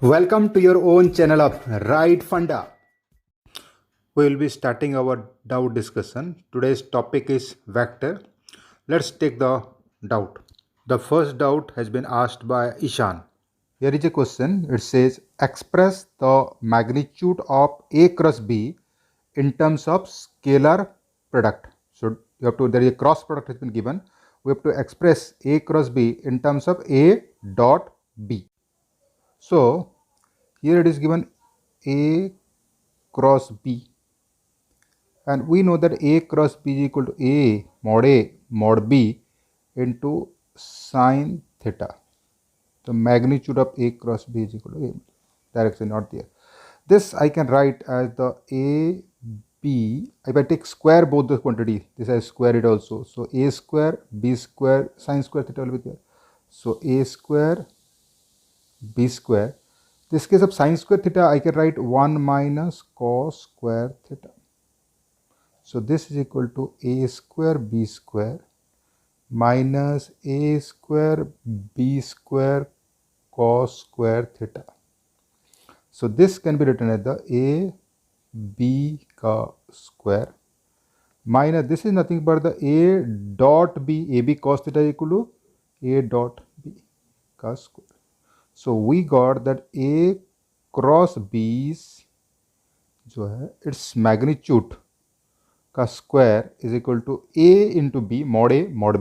Welcome to your own channel of Right Funda. We will be starting our doubt discussion. Today's topic is vector. Let's take the doubt. The first doubt has been asked by Ishan. Here is a question. It says express the magnitude of A cross B in terms of scalar product. So you have to, there is a cross product has been given. We have to express A cross B in terms of A dot B. So here it is given A cross B, and we know that A cross B is equal to A mod B into sine theta. The magnitude of A cross B is equal to A. Direction not there. This I can write as the A B. If I take square both the quantity, this I square it also. So A square B square sine square theta will be there. So A square B square. This case of sine square theta, I can write 1 minus cos square theta. So this is equal to A square B square minus A square B square cos square theta. So this can be written as the A B ka square minus this is nothing but the A dot B, A B cos theta equal to A dot B ka square. So we got that A cross B जो है its magnitude का square is equal to A into B mod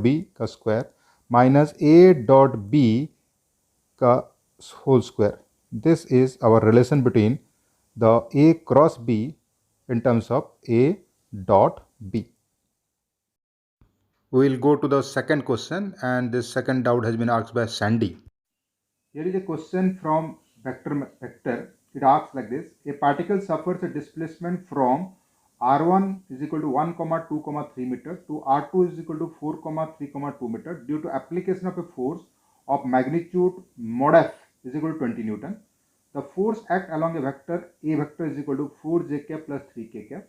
B का square minus A dot B का whole square. This is our relation between the A cross B in terms of A dot B. We will go to the second question, and this second doubt has been asked by Sandy. Here is a question from vector. It asks like this: a particle suffers a displacement from r1 is equal to 1, 2, 3 meter to r2 is equal to 4, 3, 2 meter due to application of a force of magnitude mod f is equal to 20 Newton. The force act along a vector is equal to 4 j cap plus 3 k cap.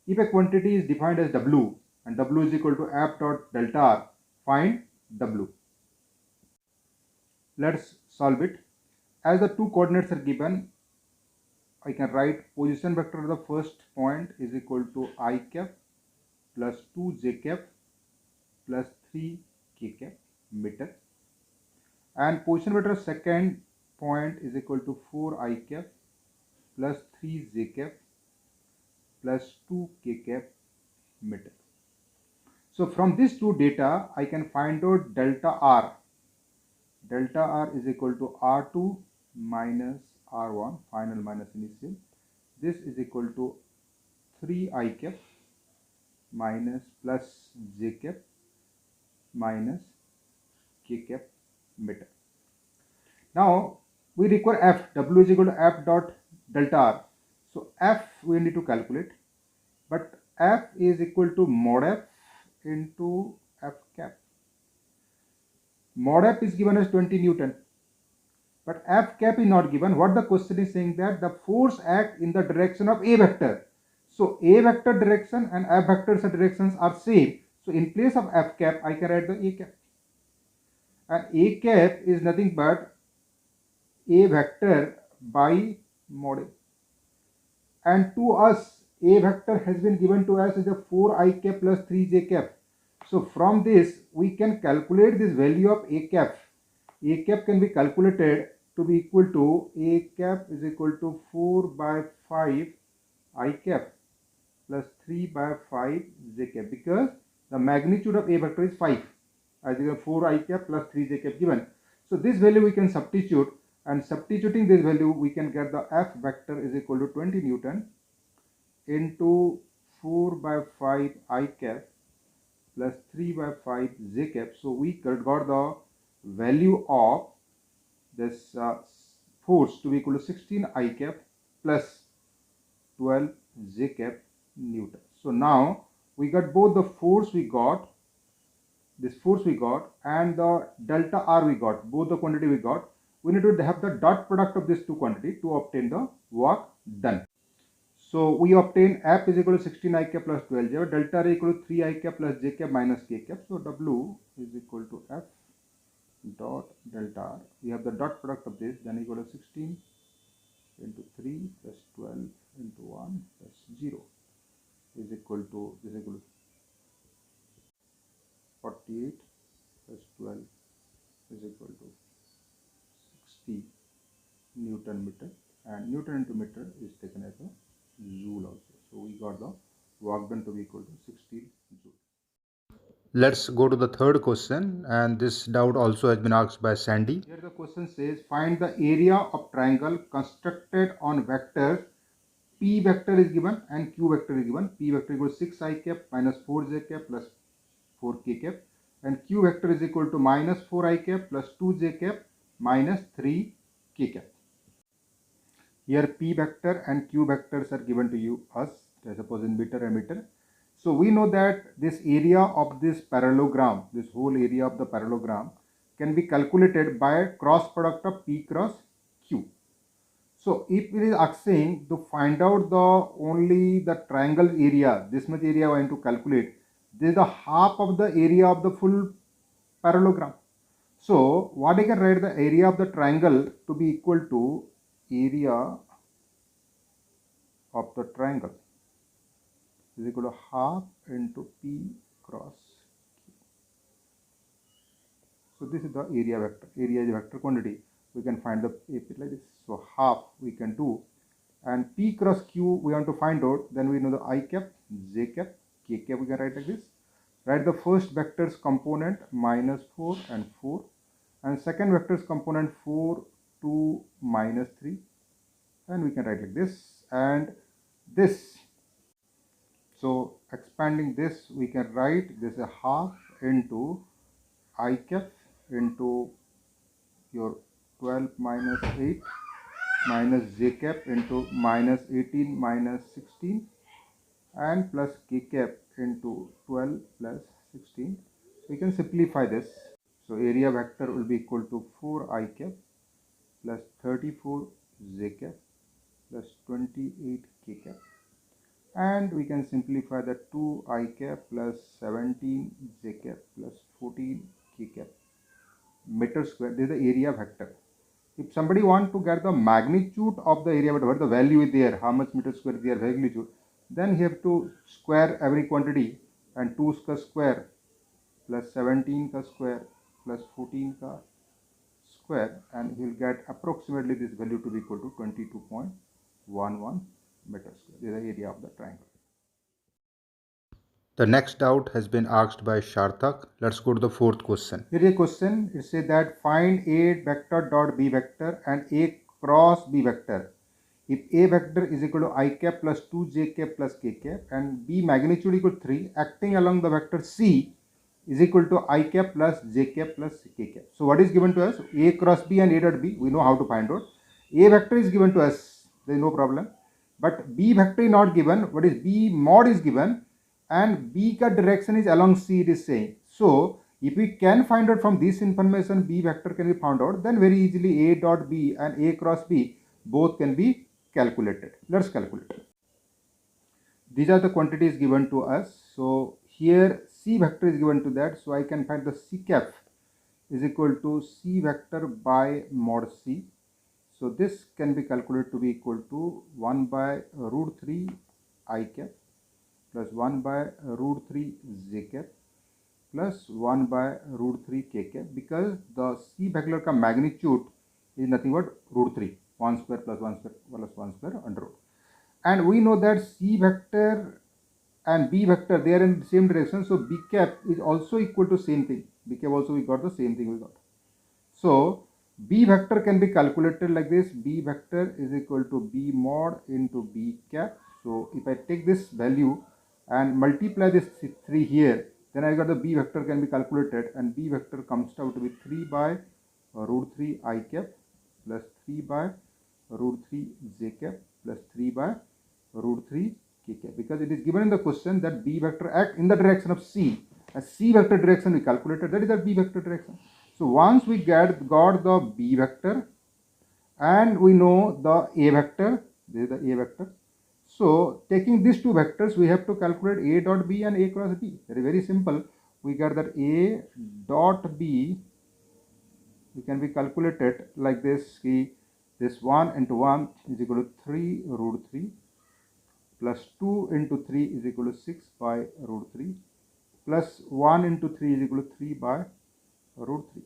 If a quantity is defined as w and w is equal to f dot delta r, find w. Let's solve it. As the two coordinates are given, I can write position vector of the first point is equal to I cap plus 2 j cap plus 3 k cap meter, and position vector of second point is equal to 4 I cap plus 3 j cap plus 2 k cap meter. So from these two data I can find out delta r. Delta r is equal to r2 minus r1 final minus initial. This is equal to 3 I cap minus plus j cap minus k cap meter. Now we require f. W is equal to f dot delta r. So f we need to calculate, but f is equal to mod f into f cap. Mod f is given as 20 Newton, but f cap is not given. What the question is saying that the force act in the direction of a vector. So a vector direction and f vector directions are same. So in place of f cap, I can write the a cap. And a cap is nothing but a vector by mod a. And to us, a vector has been given to us as a 4 I cap plus 3 j cap. So from this, we can calculate this value of a cap. A cap can be calculated to be equal to a cap is equal to 4 by 5 I cap plus 3 by 5 j cap, because the magnitude of a vector is 5, as you can 4 I cap plus 3 j cap given. So this value we can substitute, and substituting this value we can get the f vector is equal to 20 Newton into 4 by 5 I cap plus 3 by 5 j cap. So we got the value of this force to be equal to 16 I cap plus 12 j cap Newton. So now we got both the force we got, this force we got, and the delta r we got, both the quantity we got. We need to have the dot product of these two quantity to obtain the work done. So we obtain f is equal to 16 I cap plus 12 j, delta r equal to 3 I cap plus j cap minus k cap. So w is equal to f dot delta r. We have the dot product of this, then equal to 16 into 3 plus 12 into 1 plus 0 is equal to 48 plus 12 is equal to 60 Newton meter, and Newton into meter is taken as a joule also. So we got the work done to be equal to 60 joule. Let's go to the third question, and this doubt also has been asked by Sandy. Here the question says, find the area of triangle constructed on vectors P vector is given and Q vector is given. P vector equals 6i cap minus 4j cap plus 4k cap, and Q vector is equal to minus 4i cap plus 2j cap minus 3k cap. Here P vector and Q vectors are given to you us, suppose in meter and meter. So we know that this area of this parallelogram, this whole area of the parallelogram can be calculated by cross product of P cross Q. So if it is asking to find out only the triangle area, this much area I want to calculate, this is the half of the area of the full parallelogram. So what I can write, the area of the triangle to be equal to area of the triangle is equal to half into P cross Q. So this is the area vector. Area is a vector quantity. We can find the AP like this. So half we can do, and P cross Q we want to find out. Then we know the I cap, J cap, K cap. We can write like this. Write the first vector's component minus 4 and 4, and second vector's component 4, 2, minus 3, and we can write like this and this. So expanding this, we can write this a half into I cap into your 12 minus 8 minus j cap into minus 18 minus 16 and plus k cap into 12 plus 16. We can simplify this. So area vector will be equal to 4 I cap plus 34 j cap plus 28 k cap, and we can simplify the 2 I cap plus 17 j cap plus 14 k cap meter square. This is the area vector. If somebody want to get the magnitude of the area, whatever the value is there, how much meter square their magnitude, then you have to square every quantity, and 2 ka square plus 17 ka square plus 14 ka square, and he will get approximately this value to be equal to 22.11 meter square. This is the area of the triangle. The next doubt has been asked by Sharthak. Let's go to the fourth question. Here is a question. It says that find A vector dot B vector and A cross B vector. If A vector is equal to I cap plus 2j cap plus k cap and B magnitude equal to 3, acting along the vector C is equal to I cap plus j cap plus k cap. So what is given to us? A cross B and A dot B. We know how to find out. A vector is given to us. There is no problem. But B vector is not given. What is B mod is given, and B ka direction is along C, it is saying. So if we can find out from this information B vector can be found out, then very easily A dot B and A cross B both can be calculated. Let's calculate. These are the quantities given to us. So here C vector is given to that. So I can find the C cap is equal to C vector by mod C. So this can be calculated to be equal to 1 by root 3 I cap plus 1 by root 3 j cap plus 1 by root 3 k cap, because the C vector ka magnitude is nothing but root 3, 1 square plus 1 square plus 1 square under root. And we know that C vector and B vector, they are in the same direction. So B cap is also equal to same thing. B cap also we got the same thing we got. So B vector can be calculated like this. B vector is equal to B mod into B cap. So if I take this value and multiply this 3 here, then I got the B vector can be calculated, and B vector comes out to be 3 by root 3 I cap plus 3 by root 3 j cap plus 3 by root 3 k cap, because it is given in the question that B vector act in the direction of C. As C vector direction we calculated, that is the B vector direction. So once we got the B vector and we know the A vector, this is the A vector. So taking these two vectors, we have to calculate A dot B and A cross B. Very, very simple. We got that A dot B we can be calculated like this. This 1 into 1 is equal to 3 root 3 plus 2 into 3 is equal to 6 by root 3 plus 1 into 3 is equal to 3 by root 3.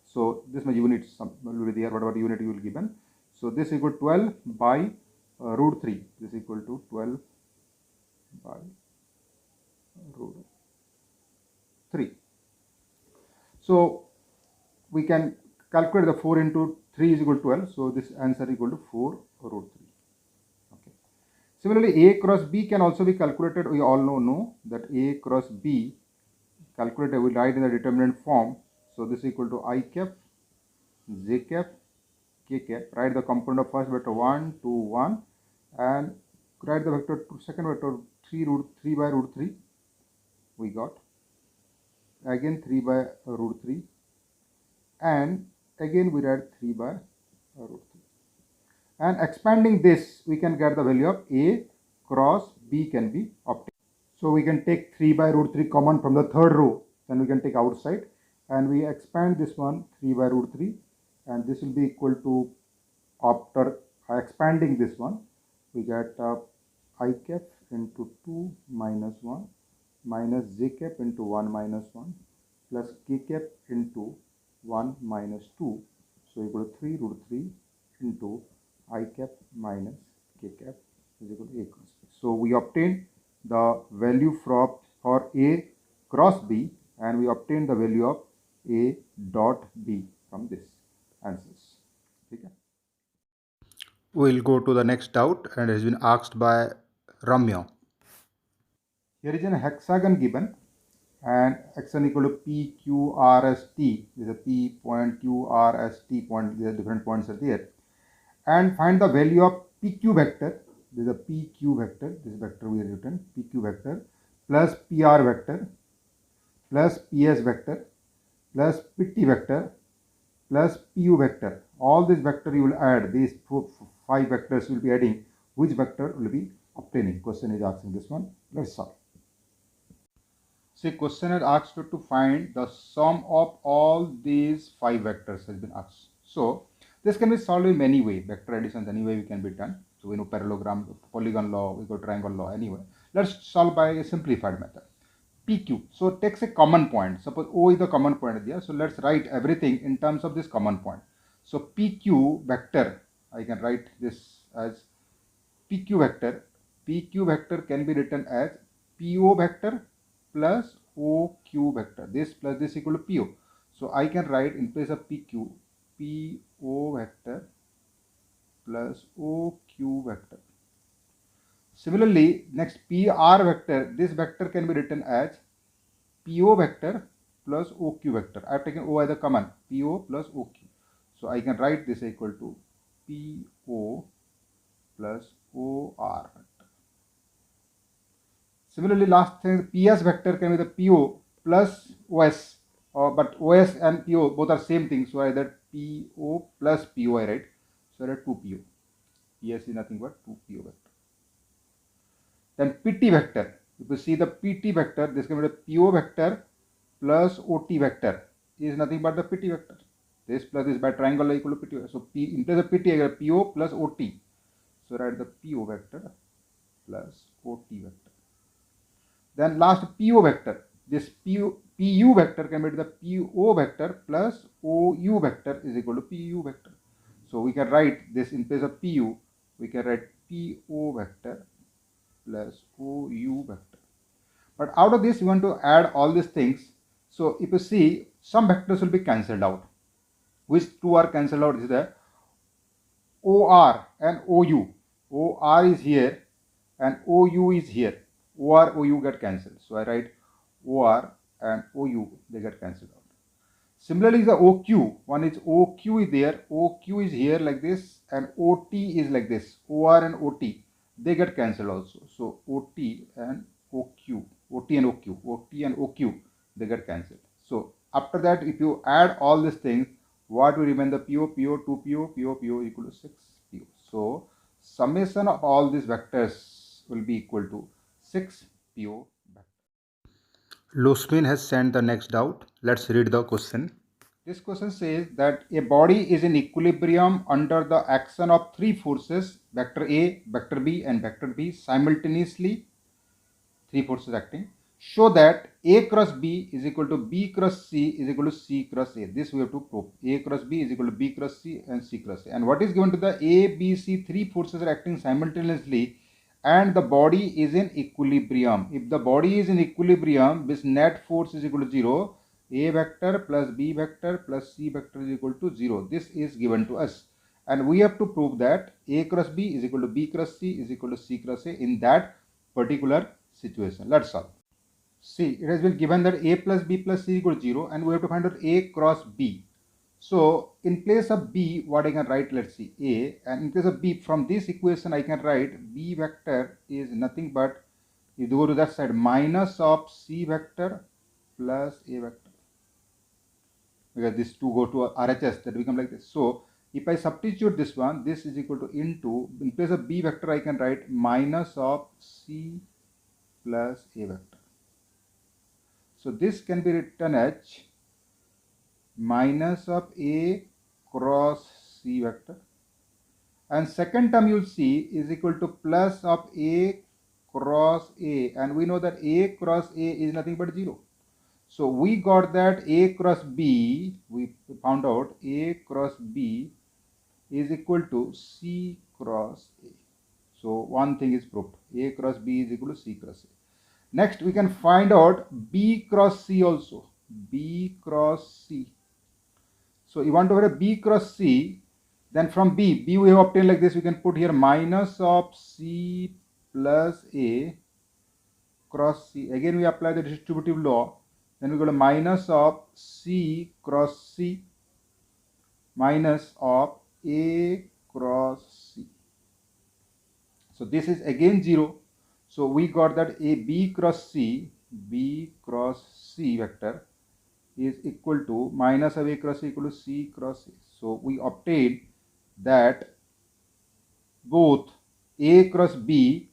So this my unit will be there, whatever unit you will given. So this equal to 12 by root 3. This is equal to 12 by root 3. So we can calculate the 4 into 3 is equal to 12. So this answer is equal to 4 root 3. Okay. Similarly, A cross B can also be calculated. We all know that A cross B calculated, we write in the determinant form. So this is equal to I cap, J cap, K cap. Write the component of first vector 1, 2, 1 and write the vector second vector 3 by root 3 we got. Again 3 by root 3 and again we write 3 by root 3. And expanding this, we can get the value of A cross B can be obtained. So we can take 3 by root 3 common from the third row, then we can take outside and we expand this one 3 by root 3 and this will be equal to, after expanding this one, we get I cap into 2 minus 1 minus j cap into 1 minus 1 plus k cap into 1 minus 2. So equal to 3 root 3 into I cap minus k cap is equal to A cross B. So we obtain the value for A cross B and we obtain the value of A dot B from this answers. Okay. We'll go to the next doubt and it has been asked by Ramya. Here is an hexagon given and xn equal to p, q, r, s, t. This is a p point, q, r, s, t point. There are different points are there. And find the value of pq vector. This is a pq vector. This vector we have written pq vector plus pr vector plus ps vector plus pt vector plus pu vector. All these vector you will add. These 5 vectors will be adding. Which vector will be obtaining? Question is asking this one. Let's solve. See, question has asked you to find the sum of all these 5 vectors has been asked. So this can be solved in many ways. Vector additions anyway we can be done. So we know parallelogram, polygon law, we got triangle law anyway. Let's solve by a simplified method. PQ. So it takes a common point. Suppose O is the common point there. So let's write everything in terms of this common point. So PQ vector, I can write this as PQ vector. PQ vector can be written as PO vector plus OQ vector. This plus this equal to PO. So I can write in place of PQ, PO vector plus OQ vector. Similarly, next PR vector, this vector can be written as PO vector plus OQ vector. I have taken O as a common, PO plus OQ. So I can write this equal to PO plus OR vector. Similarly, last thing, PS vector can be the PO plus OS, but OS and PO both are same thing. So I write PO plus PO I write. So I write 2PO. PS is nothing but 2PO vector. Then PT vector. If you see the PT vector, this can be the PO vector plus OT vector is nothing but the PT vector. This plus this by triangle equal to PT vector. So P in place of PT I get PO plus OT. So write the PO vector plus OT vector. Then last PO vector. This PU vector can be the PO vector plus OU vector is equal to PU vector. So we can write this in place of PU. We can write PO vector plus OU vector. But out of this, you want to add all these things. So if you see, some vectors will be cancelled out. Which two are cancelled out? This is the OR and OU. OR is here and OU is here. OR, OU get cancelled. So I write OR and OU, they get cancelled out. Similarly, the OQ, one is OQ is there, OQ is here like this, and OT is like this. OR and OT, they get cancelled also. So OT and OQ, OT and OQ, OT and OQ, they get cancelled. So after that, if you add all these things, what will remain? The PO, PO, 2PO, PO, PO equal to 6PO. So summation of all these vectors will be equal to 6PO vector. Losmin has sent the next doubt. Let's read the question. This question says that a body is in equilibrium under the action of three forces, vector A, vector B and vector B simultaneously, three forces acting. Show that A cross B is equal to B cross C is equal to C cross A. This we have to prove. A cross B is equal to B cross C and C cross A. And what is given to the A, B, C, three forces are acting simultaneously and the body is in equilibrium. If the body is in equilibrium, this net force is equal to 0. A vector plus B vector plus C vector is equal to 0. This is given to us. And we have to prove that A cross B is equal to B cross C is equal to C cross A in that particular situation. Let's solve. See, it has been given that A plus B plus C equal to 0 and we have to find out A cross B. So in place of B, what I can write, let's see, A, and in place of B, from this equation I can write B vector is nothing but, if you go to that side, minus of C vector plus A vector. Because these two go to RHS, that become like this. So if I substitute this one, this is equal to into, in place of B vector I can write minus of C plus A vector. So this can be written as minus of A cross C vector, and second term you will see is equal to plus of A cross A, and we know that A cross A is nothing but 0. So we got that A cross B, we found out A cross B is equal to C cross A. So one thing is proved, A cross B is equal to C cross A. Next we can find out B cross C also, B cross C. So you want to have a B cross C, then from B we have obtained like this, we can put here minus of C plus A cross C. Again we apply the distributive law, then we go to minus of C cross C minus of A cross C. So this is again 0. So we got that A B cross C vector is equal to minus of A cross C equal to C cross A. So we obtain that both A cross B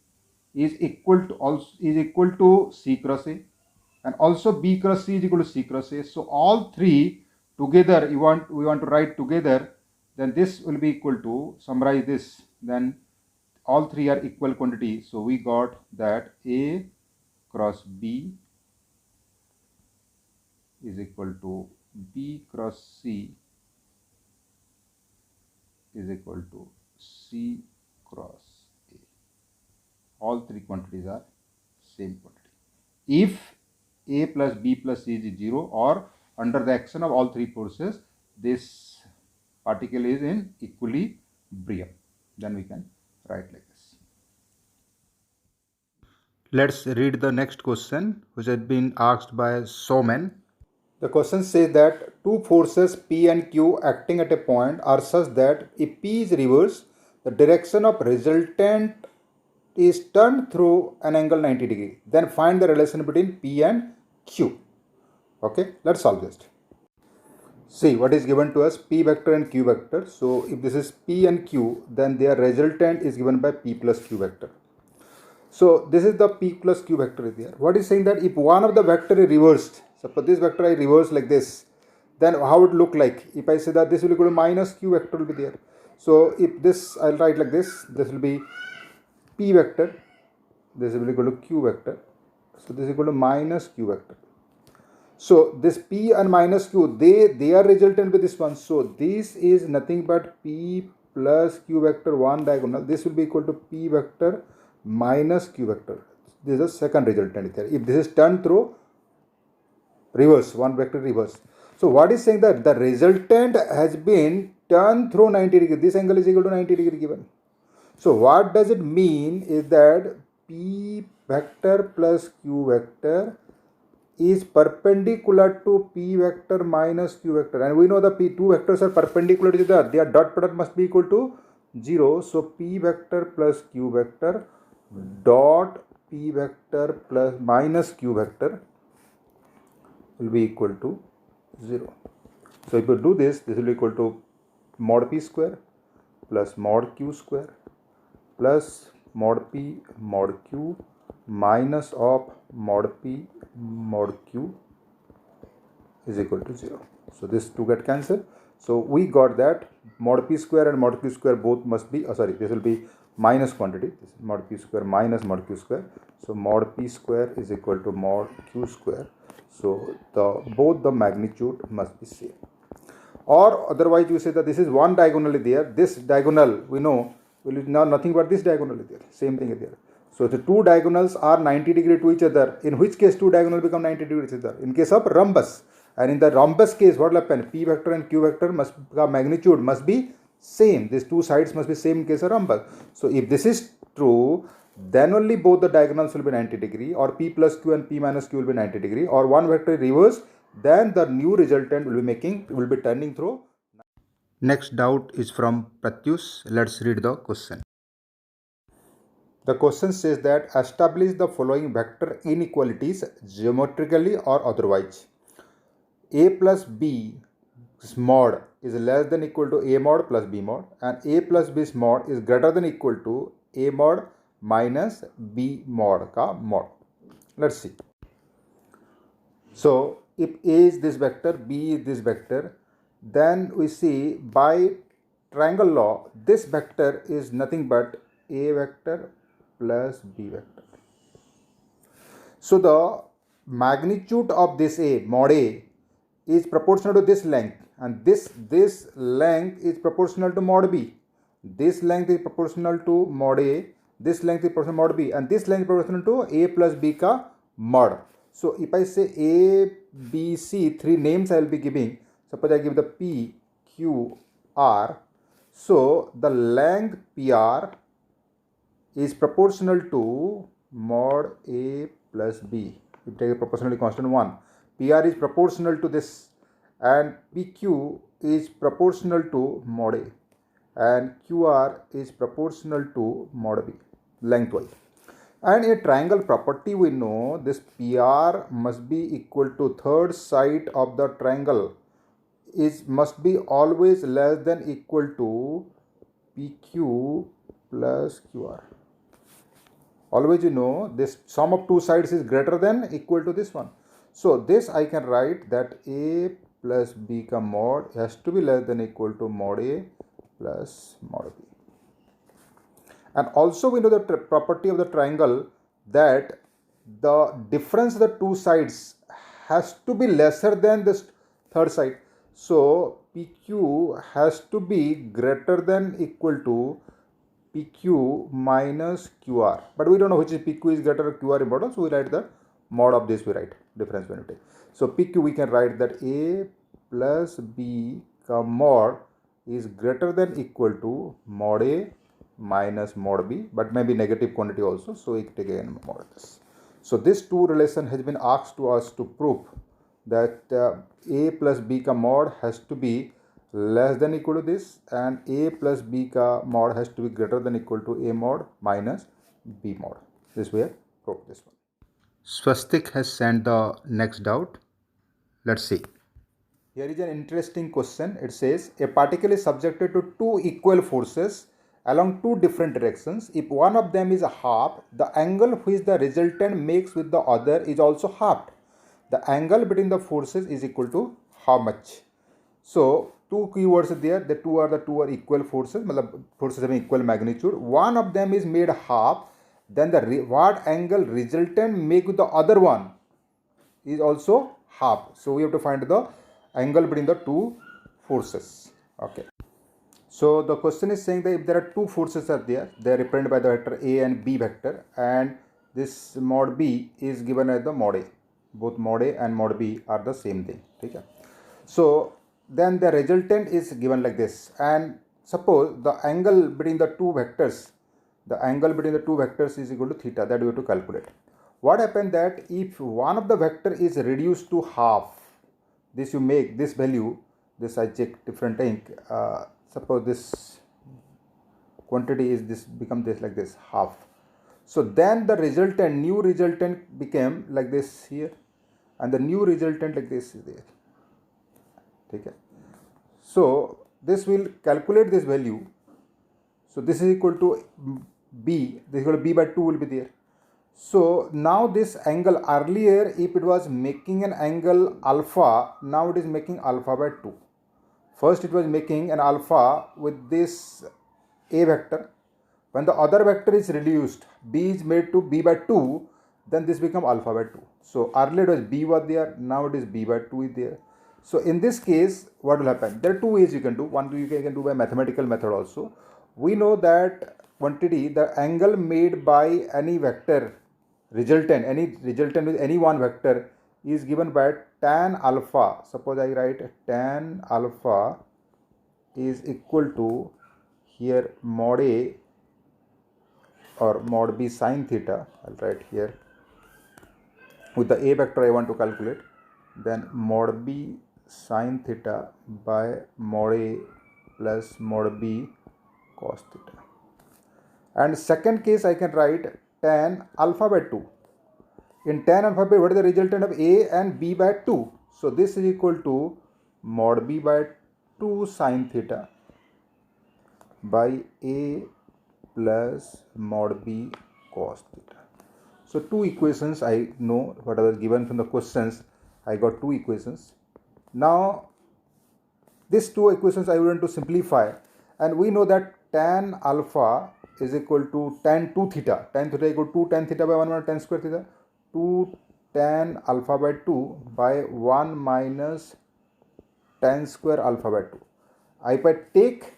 is equal to C cross A, and also B cross C is equal to C cross A. So all three together we want to write together, then this will be equal to, summarize this, then all three are equal quantity. So we got that A cross B is equal to B cross C is equal to C cross A. All three quantities are same quantity if A plus B plus C is 0, or under the action of all three forces this particle is in equilibrium. Then we can write like this. Let's read the next question, which has been asked by Soman. The question says that two forces P and Q acting at a point are such that if P is reversed, the direction of resultant is turned through an angle 90 degree. Then find the relation between P and Q. Okay, let's solve this. See what is given to us, P vector and Q vector. So if this is P and Q, then their resultant is given by P plus Q vector. So this is the P plus Q vector is there. What is saying that if one of the vector is reversed, suppose this vector I reverse like this, then how it look like? If I say that this will equal to minus Q vector will be there. So if this I'll write like this will be P vector, this will equal to Q vector. So this is equal to minus Q vector. So this P and minus Q, they are resultant with this one. So this is nothing but P plus Q vector one diagonal. This will be equal to P vector minus Q vector. This is the second resultant there. If this is turned through reverse, one vector reverse. So what is saying that the resultant has been turned through 90 degree. This angle is equal to 90 degree given. So what does it mean is that P vector plus Q vector is perpendicular to P vector minus Q vector, and we know the P two vectors are perpendicular to each other. Their dot product must be equal to 0. So P vector plus Q vector dot P vector plus minus Q vector will be equal to 0. So if you do this will be equal to mod P square plus mod Q square plus mod P mod Q minus of mod P mod Q is equal to 0. So this 2 get cancelled. So we got that mod p square and mod q square both must be, this will be minus quantity. This is mod p square minus mod q square. So mod p square is equal to mod q square. So both the magnitude must be same. Or otherwise you say that this is one diagonally there. This diagonal we know will be now nothing but this diagonally there. Same thing is there. So the two diagonals are 90 degree to each other. In which case two diagonals become 90 degrees to each other? In case of rhombus. And in the rhombus case, what will happen? P vector and Q vector magnitude must be same. These two sides must be same in case of rhombus. So if this is true, then only both the diagonals will be 90 degree, or P plus Q and P minus Q will be 90 degree, or one vector reverse, then the new resultant will be turning through. Next doubt is from Pratyush. Let's read the question. The question says that establish the following vector inequalities geometrically or otherwise. A plus B mod is less than equal to A mod plus B mod, and A plus B mod is greater than equal to A mod minus B mod ka mod. Let's see. So if A is this vector, B is this vector, then we see by triangle law this vector is nothing but A vector plus B vector. So the magnitude of this A mod A is proportional to this length, and this length is proportional to mod B. This length is proportional to mod A, this length is proportional to mod B, and this length is proportional to A plus B ka mod. So if I say A, B, C, three names I will be giving. Suppose I give the P, Q, R. So the length PR is proportional to mod A plus B. If take a proportionally constant 1. PR is proportional to this, and PQ is proportional to mod A, and QR is proportional to mod B lengthwise. And a triangle property we know this PR must be equal to third side of the triangle must be always less than equal to PQ plus QR. Always you know this sum of two sides is greater than equal to this one. So this I can write that A plus B ka mod has to be less than equal to mod A plus mod B. And also we know the property of the triangle that the difference of the two sides has to be lesser than this third side. So PQ has to be greater than equal to PQ minus QR. But we don't know which is PQ is greater or QR important, so we write the mod of this, we write difference when we take. So PQ we can write that A plus B ka mod is greater than equal to mod A minus mod B, but maybe negative quantity also, so we take again mod of this. So this two relation has been asked to us to prove that A plus B ka mod has to be less than equal to this, and A plus B ka mod has to be greater than equal to A mod minus B mod. This way I prove this one. Swastik has sent the next doubt. Let's see. Here is an interesting question. It says a particle is subjected to two equal forces along two different directions. If one of them is halved, the angle which the resultant makes with the other is also halved. The angle between the forces is equal to how much? So two keywords are there. The two are equal forces. Forces having equal magnitude. One of them is made half. Then the what angle resultant make with the other one is also half. So we have to find the angle between the two forces. Okay. So the question is saying that if there are two forces are there, they are represented by the vector A and B vector, and this mod B is given as the mod A. Both mod A and mod B are the same thing. Okay. So then the resultant is given like this, and suppose the angle between the two vectors is equal to theta, that we have to calculate. What happened that if one of the vector is reduced to half, this you make this value, this I check different ink, suppose this quantity is this become this like this half. So then the resultant, new resultant became like this here, and the new resultant like this is there. Okay. So this will calculate this value. So this is equal to B, this is equal to B by 2 will be there. So now this angle, earlier if it was making an angle alpha, now it is making alpha by 2. First it was making an alpha with this a vector. When the other vector is reduced, b is made to b by 2, then this become alpha by 2. So earlier it was b was there, now it is b by 2 is there. So in this case, what will happen? There are two ways you can do. One you can do by mathematical method also. We know that quantity, the angle made by any vector resultant, any resultant with any one vector is given by tan alpha. Suppose I write tan alpha is equal to here mod A or mod B sine theta. I'll write here with the A vector I want to calculate, then mod B sine theta by mod A plus mod B cos theta. And second case I can write tan alpha by 2. In tan alpha by, what is the resultant of A and B by 2? So this is equal to mod B by 2 sine theta by A plus mod B cos theta. So two equations I know, whatever given from the questions, I got two equations. Now these two equations I want to simplify, and we know that tan alpha is equal to tan 2 theta. Tan theta equal to 2 tan theta by 1 minus tan square theta. 2 tan alpha by 2 by 1 minus tan square alpha by 2. If I take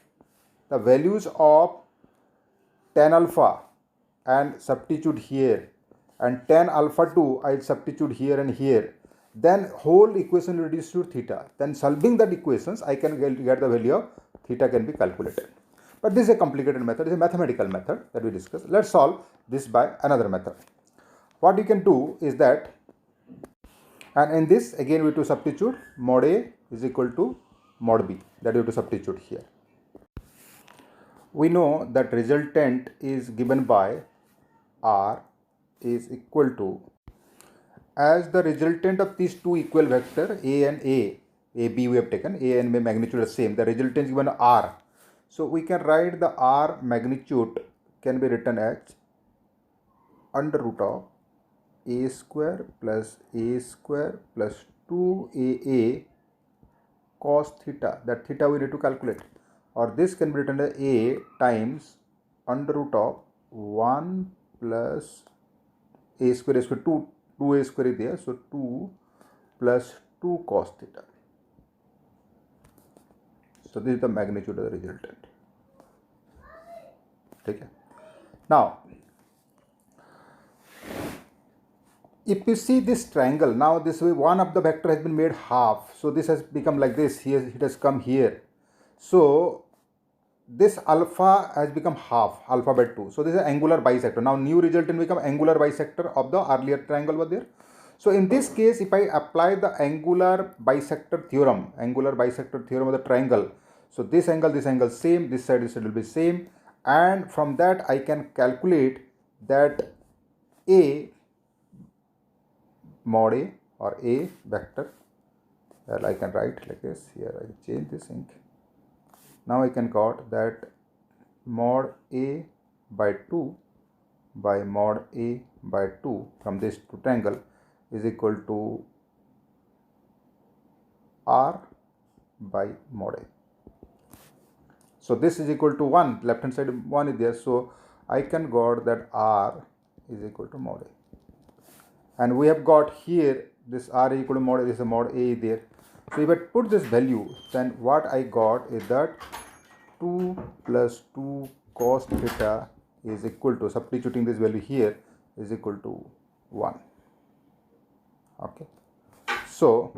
the values of tan alpha and substitute here, and tan alpha 2 I substitute here and here, then whole equation will reduce to theta. Then solving that equations, I can get the value of theta can be calculated. But this is a complicated method, it's a mathematical method that we discussed. Let's solve this by another method. What you can do is that, and in this again we have to substitute mod A is equal to mod B, that we have to substitute here. We know that resultant is given by R is equal to, as the resultant of these two equal vector A and A B we have taken, A and B magnitude are same, the resultant is given R. So we can write the R magnitude can be written as under root of A square plus 2AA cos theta, that theta we need to calculate, or this can be written as A times under root of 1 plus A square 2A square is there, so 2 plus 2 cos theta. So this is the magnitude of the resultant. Okay. Now if you see this triangle, now this way one of the vector has been made half, so this has become like this, here it has come here, so this alpha has become half, alpha by 2, so this is an angular bisector. Now new resultant become angular bisector of the earlier triangle was there. So in this case, if I apply the angular bisector theorem of the triangle, so this angle same, this side will be same, and from that I can calculate that A mod A or A vector, well, I can write like this, here I change this ink. Now I can got that mod A by 2 by mod A by 2 from this two triangle is equal to R by mod A. So this is equal to 1, left hand side 1 is there, so I can got that R is equal to mod A. And we have got here this R is equal to mod A, this is mod A there. So if I put this value, then what I got is that 2 plus 2 cos theta is equal to, substituting this value here, is equal to 1. Okay. So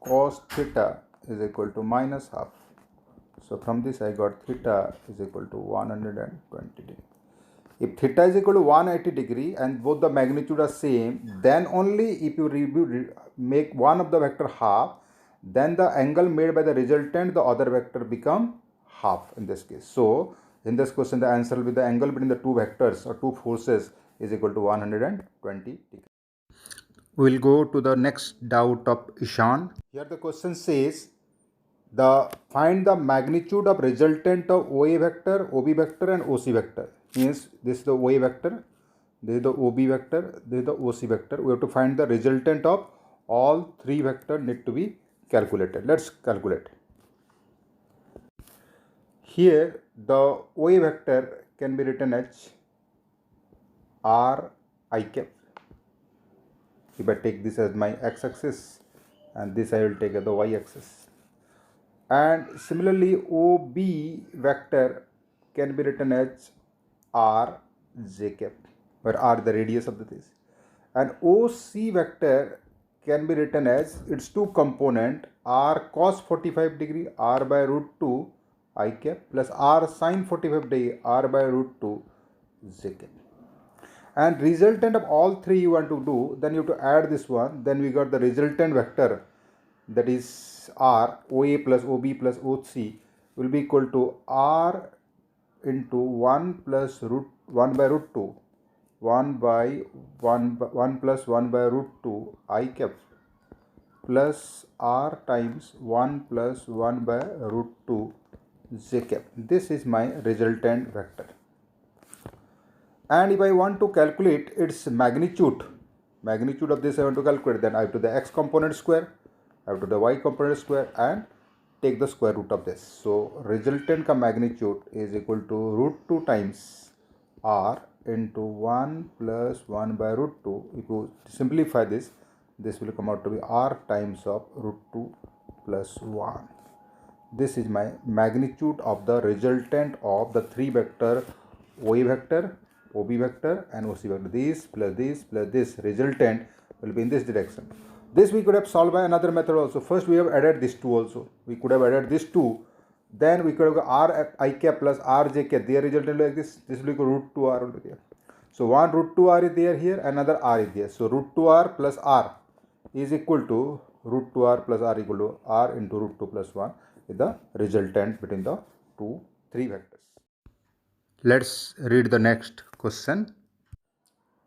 cos theta is equal to minus half. So from this I got theta is equal to 120 degree. If theta is equal to 180 degree and both the magnitude are same, then only if you make one of the vector half, then the angle made by the resultant, the other vector become half in this case. So in this question the answer will be the angle between the two vectors or two forces is equal to 120 degree. We will go to the next doubt of Ishan. Here the question says find the magnitude of resultant of OA vector, OB vector and OC vector. Means this is the OA vector, this is the OB vector, this is the OC vector. We have to find the resultant of all three vectors need to be calculated. Let's calculate. Here the OA vector can be written as R I cap. If I take this as my x-axis and this I will take as the y-axis. And similarly OB vector can be written as R j cap, where R the radius of this. And OC vector can be written as its two component R cos 45 degree R by root 2 I cap plus R sin 45 degree R by root 2 j cap. And resultant of all three you want to do, then you have to add this one, then we got the resultant vector, that is R, OA plus OB plus OC will be equal to R into 1 plus root 1 by root 2 1 by 1 plus 1 by root 2 I cap plus R times 1 plus 1 by root 2 j cap. This is my resultant vector. And if I want to calculate its magnitude of this I want to calculate, then I have to the x component square, I have to the y component square and take the square root of this. So resultant ka magnitude is equal to root 2 times R into 1 plus 1 by root 2. If you simplify this will come out to be R times of root 2 plus 1. This is my magnitude of the resultant of the three vector OA vector, OB vector and OC vector. This plus this plus this resultant will be in this direction. This we could have solved by another method also. First we have added these two also. We could have added these two. Then we could have got R I cap plus R j cap. Their resultant like this. This will be equal to root 2 R will be there. So one root 2 R is there here, another R is there. So root 2 R plus R is equal to root 2 R plus R equal to R into root 2 plus 1 is the resultant between the three vectors. Let's read the next question.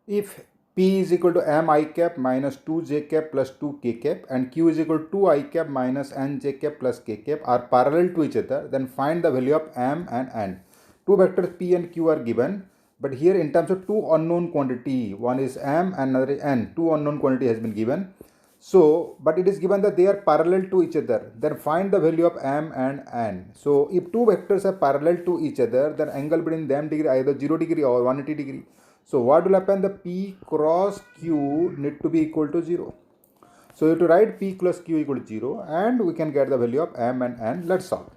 If P is equal to M I cap minus 2 j cap plus 2 k cap and Q is equal to 2 I cap minus n j cap plus k cap are parallel to each other, then find the value of M and N. Two vectors P and Q are given, but here in terms of two unknown quantity, one is M and another is N. Two unknown quantity has been given. So, but it is given that they are parallel to each other, then find the value of M and N. So, if two vectors are parallel to each other, then angle between them degree either 0 degree or 180 degree. So, what will happen? The P cross Q need to be equal to 0. So, you have to write P plus Q equal to 0 and we can get the value of M and N. Let's solve.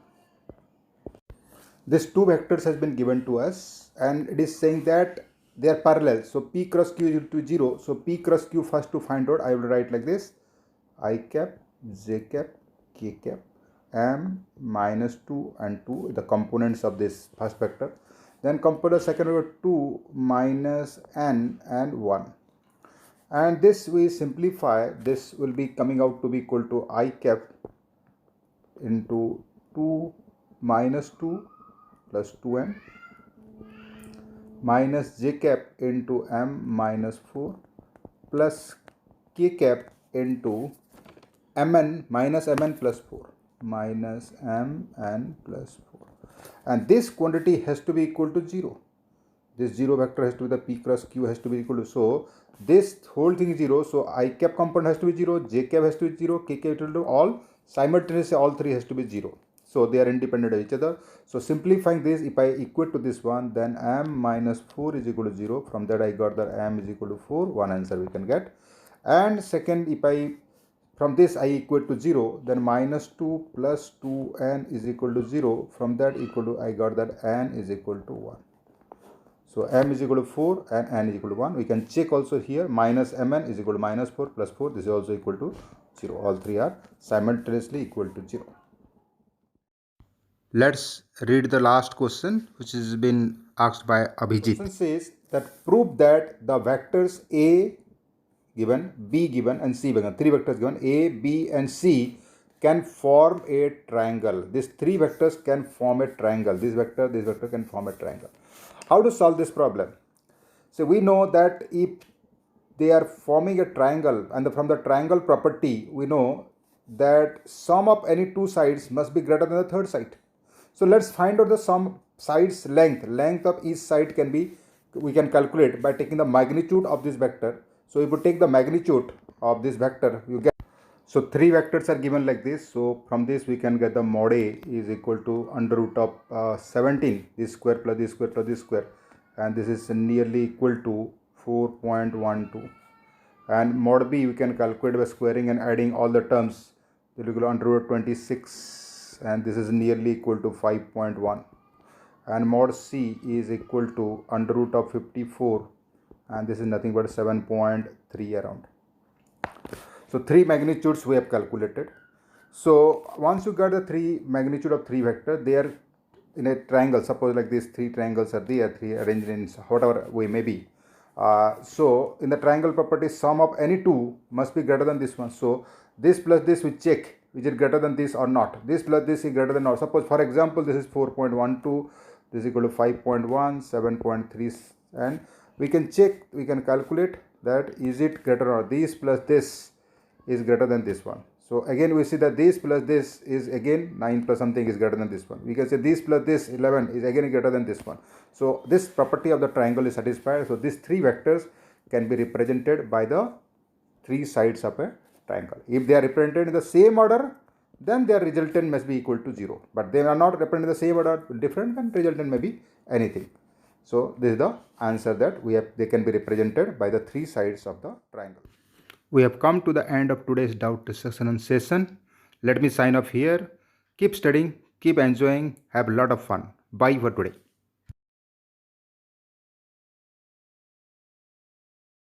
This two vectors has been given to us and it is saying that they are parallel. So P cross Q is equal to 0. So P cross Q first to find out, I will write like this: I cap, J cap, K cap, M minus 2 and 2, the components of this first vector. Then compare the second vector, 2 minus N and 1. And this we simplify, this will be coming out to be equal to I cap into 2 minus 2 plus 2n minus j cap into m minus 4 plus k cap into mn minus mn plus 4 minus mn plus 4. And this quantity has to be equal to 0. This 0 vector has to be the P cross Q has to be equal to, so this whole thing is 0. So I cap component has to be 0, j cap has to be 0, k cap equal to all, simultaneously all three has to be 0. So they are independent of each other. So simplifying this, if I equate to this one, then m minus 4 is equal to 0. From that I got the m is equal to 4. One answer we can get. And second, if I from this I equate to 0, then minus 2 plus 2n is equal to 0. From that equal to I got that n is equal to 1. So m is equal to 4 and n is equal to 1. We can check also here, minus mn is equal to minus 4 plus 4. This is also equal to 0. All three are simultaneously equal to 0. Let's read the last question, which has been asked by Abhijit. The question says that prove that the vectors A given, B given and C given, three vectors given, A, B and C can form a triangle. These three vectors can form a triangle. This vector can form a triangle. How to solve this problem? So we know that if they are forming a triangle, and from the triangle property we know that sum of any two sides must be greater than the third side. So let's find out the sum sides length. Length of each side can be we can calculate by taking the magnitude of this vector. So if you take the magnitude of this vector, you get, so three vectors are given like this. So from this we can get the mod A is equal to under root of 17, this square plus this square plus this square, and this is nearly equal to 4.12. And mod B we can calculate by squaring and adding all the terms. It will be under root of 26, and this is nearly equal to 5.1. And mod C is equal to under root of 54, and this is nothing but 7.3 around. So three magnitudes we have calculated. So once you got the three magnitude of three vector, they are in a triangle. Suppose like these three triangles are there, three arranged in whatever way may be. So in the triangle property, sum of any two must be greater than this one. So this plus this we check is it greater than this or not. This plus this is greater than or not. Suppose for example this is 4.12, this is equal to 5.1, 7.3, and we can check, we can calculate that is it greater or not. This plus this is greater than this one. So again we see that this plus this is again 9 plus something is greater than this one. We can say this plus this 11 is again greater than this one. So this property of the triangle is satisfied. So these three vectors can be represented by the three sides of a triangle. If they are represented in the same order, then their resultant must be equal to 0. But they are not represented in the same order, different, then resultant may be anything. So this is the answer that we have. They can be represented by the three sides of the triangle. We have come to the end of today's doubt discussion session. Let me sign off here. Keep studying, keep enjoying, have a lot of fun. Bye for today.